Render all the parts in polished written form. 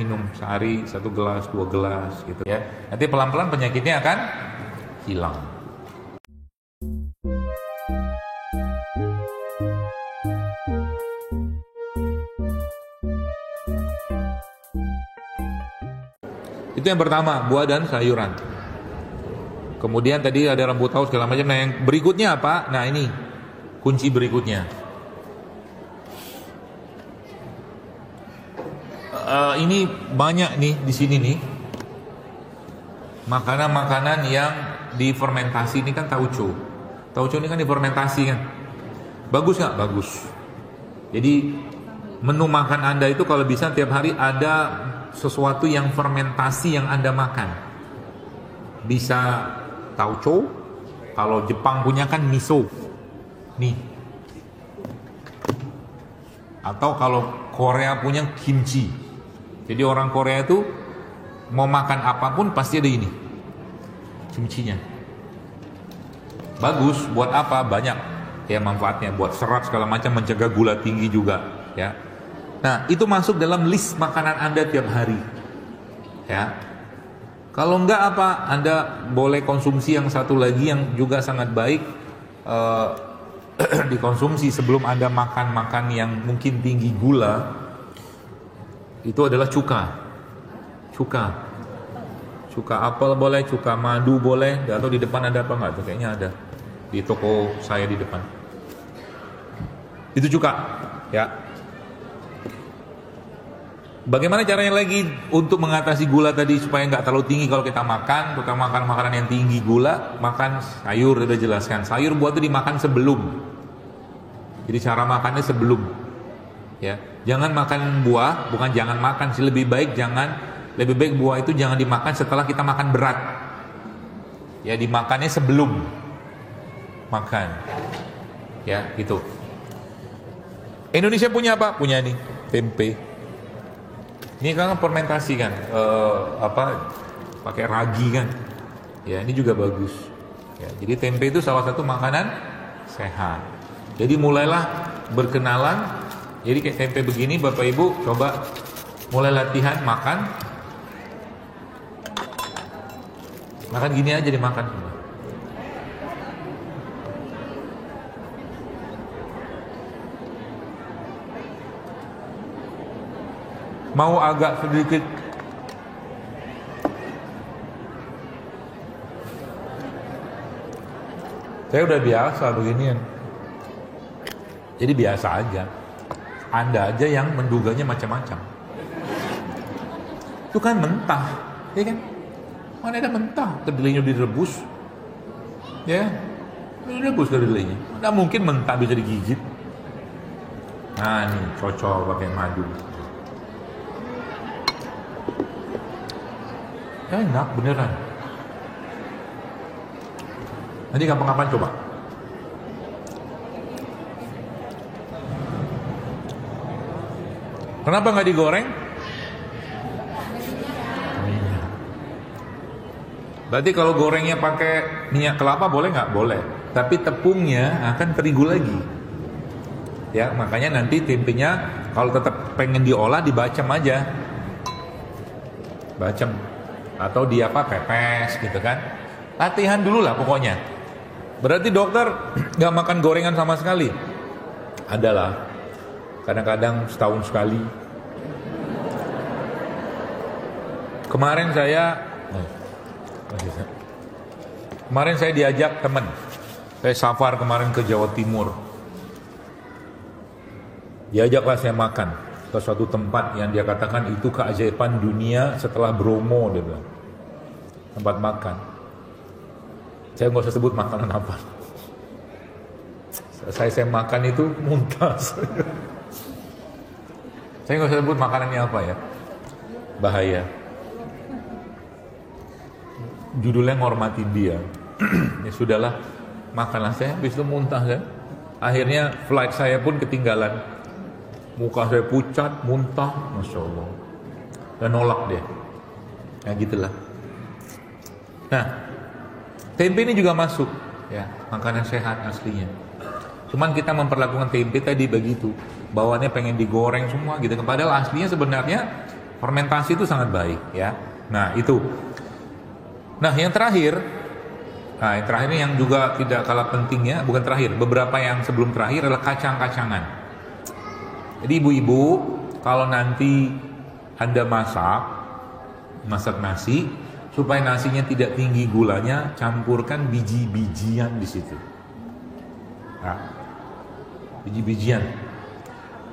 minum sehari 1 gelas, 2 gelas gitu ya. Nanti pelan-pelan penyakitnya akan hilang. Itu yang pertama, buah dan sayuran. Kemudian tadi ada rumput laut segala macam. Nah yang berikutnya apa? Nah ini kunci berikutnya. Ini banyak nih di sini nih makanan-makanan yang difermentasi. Ini kan tauco. Tauco ini kan difermentasi kan. Bagus nggak? Bagus. Jadi menu makan Anda itu kalau bisa tiap hari ada sesuatu yang fermentasi yang Anda makan. Bisa tauco, kalau Jepang punya kan miso. Nih. Atau kalau Korea punya kimchi. Jadi orang Korea itu mau makan apapun pasti ada ini. Kimchinya. Bagus buat apa? Banyak ya manfaatnya, buat serat segala macam, mencegah gula tinggi juga, ya. Nah, itu masuk dalam list makanan Anda tiap hari. Ya. Kalau enggak apa, Anda boleh konsumsi yang satu lagi yang juga sangat baik dikonsumsi sebelum Anda makan yang mungkin tinggi gula. Itu adalah cuka. Cuka apel boleh, cuka madu boleh. Atau di depan ada apa enggak? Tuh, kayaknya ada di toko saya di depan. Itu cuka, ya. Bagaimana caranya lagi untuk mengatasi gula tadi supaya nggak terlalu tinggi kalau kita makan, terutama makan makanan yang tinggi gula? Makan sayur, udah jelaskan. Sayur buat itu dimakan sebelum. Jadi cara makannya sebelum, ya. Jangan makan buah, bukan jangan makan sih, lebih baik buah itu jangan dimakan setelah kita makan berat. Ya, dimakannya sebelum makan. Ya, gitu. Indonesia punya apa? Punya nih, tempe. Ini kan fermentasi kan, pakai ragi kan, ya ini juga bagus. Ya, jadi tempe itu salah satu makanan sehat. Jadi mulailah berkenalan. Jadi kayak tempe begini, Bapak Ibu coba mulai latihan makan gini aja dimakan. Mau agak sedikit saya udah biasa beginian. Jadi biasa aja. Anda aja yang menduganya macam-macam. Itu kan mentah, ya kan? Mana ada mentah, kedelainya direbus. Ya, direbus kedelainya. Nggak mungkin mentah bisa digigit. Nah, nih cocok pakai madu. Enak beneran. Nanti kapan-kapan coba. Kenapa nggak digoreng? Minyak. Berarti kalau gorengnya pakai minyak kelapa boleh nggak? Boleh. Tapi tepungnya akan terigu lagi. Ya, makanya nanti tempenya kalau tetap pengen diolah dibacem aja. Bacem. Atau dia pepes gitu kan. Latihan dulu lah pokoknya. Berarti dokter nggak makan gorengan sama sekali? Adalah. Kadang-kadang setahun sekali. Kemarin saya diajak teman. Saya safar kemarin ke Jawa Timur. Diajaklah saya makan ke suatu tempat yang dia katakan itu keajaiban dunia setelah Bromo, dia bilang. Tempat makan. Saya nggak usah sebut makanan apa. Saya makan itu muntah. Saya nggak usah sebut makanannya apa ya. Bahaya. Judulnya ngormatin dia. Ya sudahlah, makanlah. Saya habis itu muntah kan. Akhirnya flight saya pun ketinggalan. Muka saya pucat, muntah, Masya Allah. Dan nolak dia. Ya gitulah. Nah, tempe ini juga masuk, ya, makanan sehat aslinya. Cuman kita memperlakukan tempe tadi begitu, bawaannya pengen digoreng semua gitu. Padahal aslinya sebenarnya Fermentasi itu sangat baik ya. Nah itu. Nah yang terakhir ini yang juga tidak kalah pentingnya, bukan terakhir, beberapa yang sebelum terakhir adalah kacang-kacangan. Jadi ibu-ibu kalau nanti Anda masak nasi, supaya nasinya tidak tinggi gulanya, campurkan biji-bijian di situ. Nah, biji-bijian,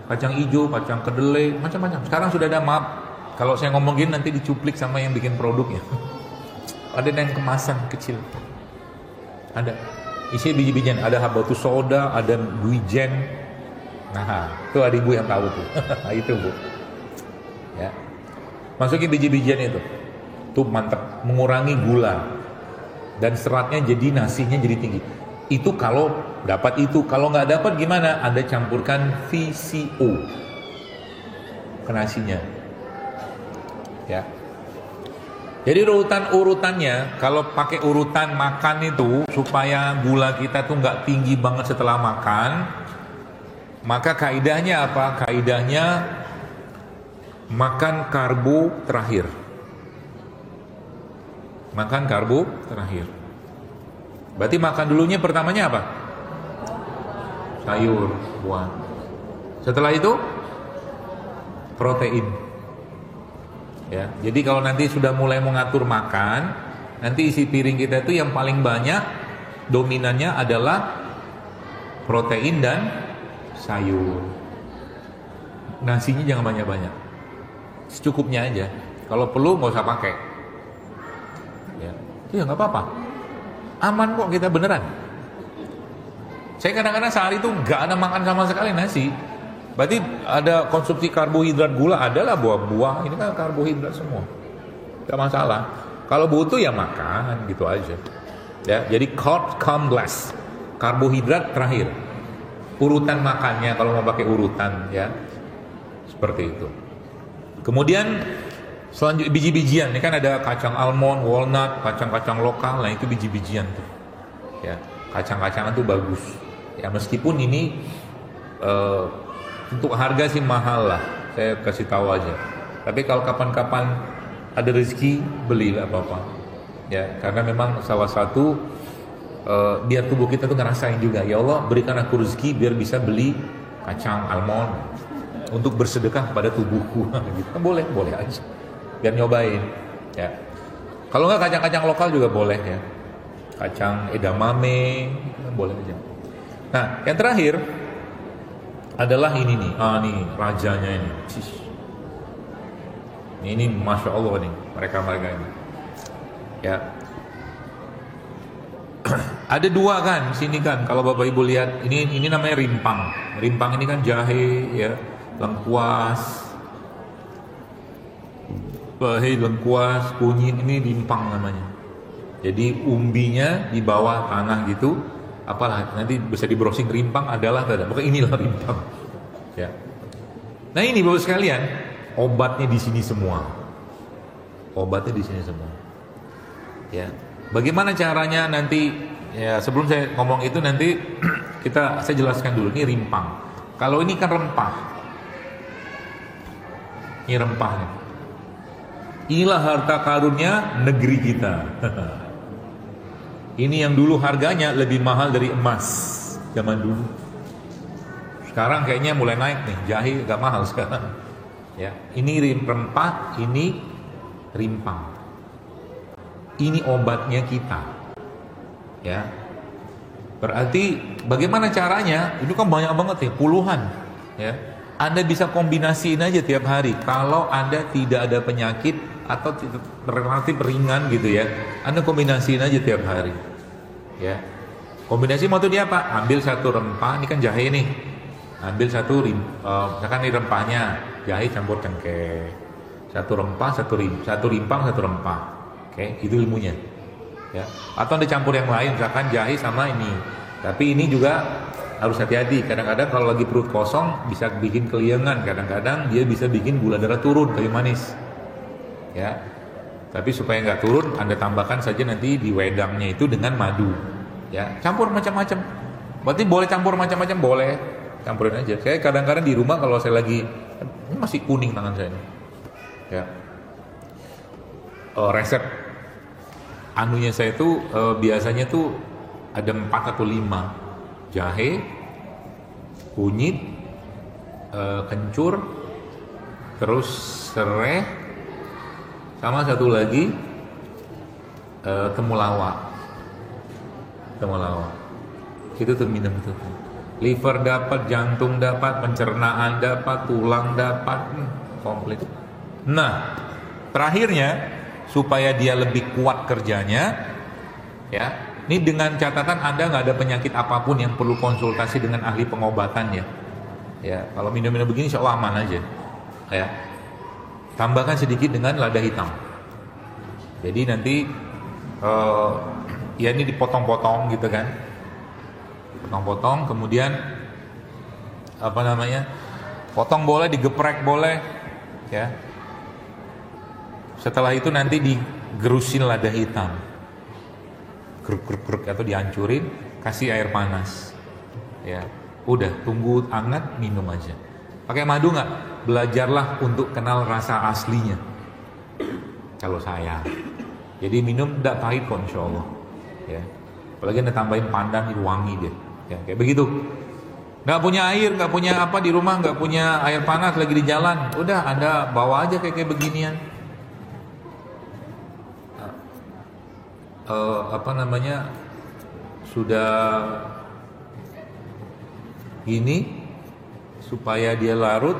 kacang hijau, kacang kedelai, macam-macam. Sekarang sudah ada, maaf kalau saya ngomongin nanti dicuplik sama yang bikin produknya. Ada yang kemasan kecil, ada isi biji-bijian, ada habatus soda, ada wijen. Nah, itu ada ibu yang tahu tuh. Itu bu, ya, masukin biji-bijian itu, tuh mantap, mengurangi gula dan seratnya, jadi nasinya jadi tinggi. Itu kalau dapat itu, kalau nggak dapat gimana? Anda campurkan VCO ke nasinya, ya. Jadi urutannya, kalau pakai urutan makan itu supaya gula kita tuh nggak tinggi banget setelah makan, maka kaidahnya apa? Kaidahnya makan karbo terakhir. Makan karbo terakhir. Berarti makan dulunya pertamanya apa? Sayur, buah. Setelah itu protein. Ya, jadi kalau nanti sudah mulai mengatur makan, nanti isi piring kita itu yang paling banyak dominannya adalah protein dan sayur. Nasinya jangan banyak-banyak, secukupnya aja. Kalau perlu nggak usah pakai. Ya, itu ya nggak apa-apa. Aman kok kita beneran. Saya kadang-kadang sehari itu nggak ada makan sama sekali nasi. Berarti ada konsumsi karbohidrat, gula, adalah buah-buah, ini kan karbohidrat semua, gak masalah. Kalau butuh ya makan, gitu aja. Ya, jadi carb come last, karbohidrat terakhir. Urutan makannya kalau mau pakai urutan, ya, seperti itu. Kemudian selanjutnya biji-bijian, ini kan ada kacang almond, walnut, kacang-kacang lokal, nah itu biji-bijian tuh. Ya, kacang-kacangan tuh bagus. Ya meskipun ini untuk harga sih mahal lah, saya kasih tahu aja. Tapi kalau kapan-kapan ada rezeki, belilah apa-apa. Ya, karena memang salah satu biar tubuh kita tuh ngerasain juga, ya Allah berikan aku rezeki biar bisa beli kacang almond untuk bersedekah pada tubuhku. Gitu. Boleh aja. Biar nyobain. Ya. Kalau nggak kacang-kacang lokal juga boleh ya. Kacang edamame boleh aja. Nah, yang terakhir adalah ini nih, nih rajanya ini. Ini masya Allah nih, mereka ini. Ya, ada dua kan, sini kan. Kalau bapak ibu lihat, ini namanya rimpang. Rimpang ini kan jahe, ya, lengkuas, kunyit, ini rimpang namanya. Jadi umbinya di bawah tanah gitu. Apalah nanti bisa di browsing rimpang adalah pokoknya inilah rimpang. Ya. Nah ini bapak sekalian, obatnya di sini semua. Obatnya di sini semua. Ya. Bagaimana caranya nanti? Ya sebelum saya ngomong itu nanti saya jelaskan dulu. Ini rimpang. Kalau ini kan rempah. Ini rempahnya. Inilah harta karunnya negeri kita. Ini yang dulu harganya lebih mahal dari emas zaman dulu. Sekarang kayaknya mulai naik nih, jahe agak mahal sekarang. Ya, ini rempah, ini rimpang. Ini obatnya kita. Ya. Berarti bagaimana caranya? Itu kan banyak banget ya, puluhan. Ya. Anda bisa kombinasiin aja tiap hari. Kalau Anda tidak ada penyakit atau relatif ringan gitu ya, Anda kombinasiin aja tiap hari. Ya. Kombinasi maksudnya apa? Ambil satu rempah, ini kan jahe nih. Ambil satu misalkan ini rempahnya, jahe campur cengkeh. Satu rempah, satu rimpang, satu rempah. Oke, itu ilmunya. Ya. Atau Anda campur yang lain, misalkan jahe sama ini. Tapi ini juga harus hati-hati. Kadang-kadang kalau lagi perut kosong bisa bikin keliengan. Kadang-kadang dia bisa bikin gula darah turun, kayu manis. Ya, tapi supaya nggak turun, Anda tambahkan saja nanti di wedangnya itu dengan madu. Ya, campur macam-macam. Berarti boleh campur macam-macam, boleh campurin aja. Saya kadang-kadang di rumah kalau saya lagi, ini masih kuning tangan saya ini. Ya. Resep anunya saya itu biasanya tuh ada 4 atau 5. Jahe, kunyit, kencur, terus serai, sama satu lagi temulawak. Itu tuh minum tuh. Liver dapat, jantung dapat, pencernaan dapat, tulang dapat, komplit. Nah, terakhirnya supaya dia lebih kuat kerjanya, ya. Ini dengan catatan Anda nggak ada penyakit apapun yang perlu konsultasi dengan ahli pengobatan ya. Ya, kalau minum-minum begini insya Allah aman aja. Ya, tambahkan sedikit dengan lada hitam. Jadi nanti ya ini dipotong-potong gitu kan, potong-potong, kemudian apa namanya, potong boleh, digeprek boleh, ya. Setelah itu nanti digerusin lada hitam, geruk atau dihancurin, kasih air panas, ya. Udah, tunggu hangat, minum aja. Pakai madu nggak? Belajarlah untuk kenal rasa aslinya. Kalau saya, jadi minum tidak pahit kok, insya Allah. Ya, apalagi anda tambahin pandan, itu wangi deh. Ya, kayak begitu. Nggak punya air, nggak punya apa di rumah, nggak punya air panas, lagi di jalan. Udah, anda bawa aja kayak beginian. Apa namanya, sudah gini, supaya dia larut,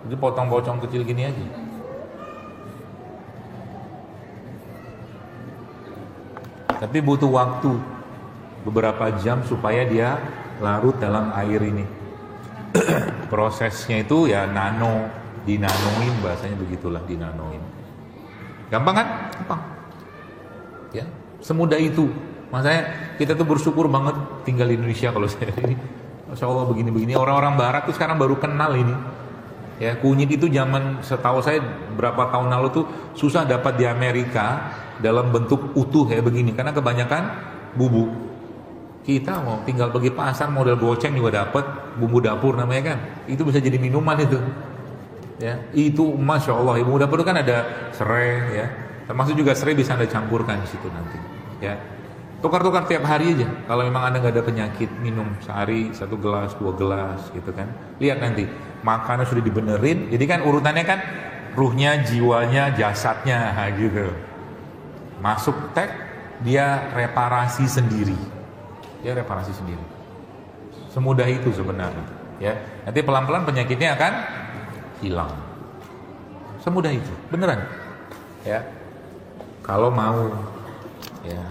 itu potong-potong kecil gini aja. Tapi butuh waktu beberapa jam supaya dia larut dalam air ini. Prosesnya itu ya dinanoin, bahasanya begitulah, dinanoin. Gampang kan? Gampang. Ya, semudah itu. Makanya kita tuh bersyukur banget tinggal di Indonesia. Kalau saya ini, Masya Allah begini-begini. Orang-orang Barat tuh sekarang baru kenal ini. Ya, kunyit itu zaman, setahu saya berapa tahun lalu tuh susah dapat di Amerika dalam bentuk utuh ya begini, karena kebanyakan bubuk. Kita mau tinggal pergi pasar model goceng juga dapat, bumbu dapur namanya kan. Itu bisa jadi minuman itu. Ya, itu Masya Allah. Bumbu dapur itu kan ada serai ya. Termasuk juga serai bisa Anda campurkan di situ nanti. Ya. Tukar-tukar tiap hari aja. Kalau memang Anda nggak ada penyakit, minum sehari 1 gelas, 2 gelas gitu kan. Lihat nanti, makannya sudah dibenerin. Jadi kan urutannya kan ruhnya, jiwanya, jasadnya gitu. Masuk tek, dia reparasi sendiri. Semudah itu sebenarnya. Ya, nanti pelan-pelan penyakitnya akan hilang. Semudah itu, beneran. Ya, kalau mau. Ya.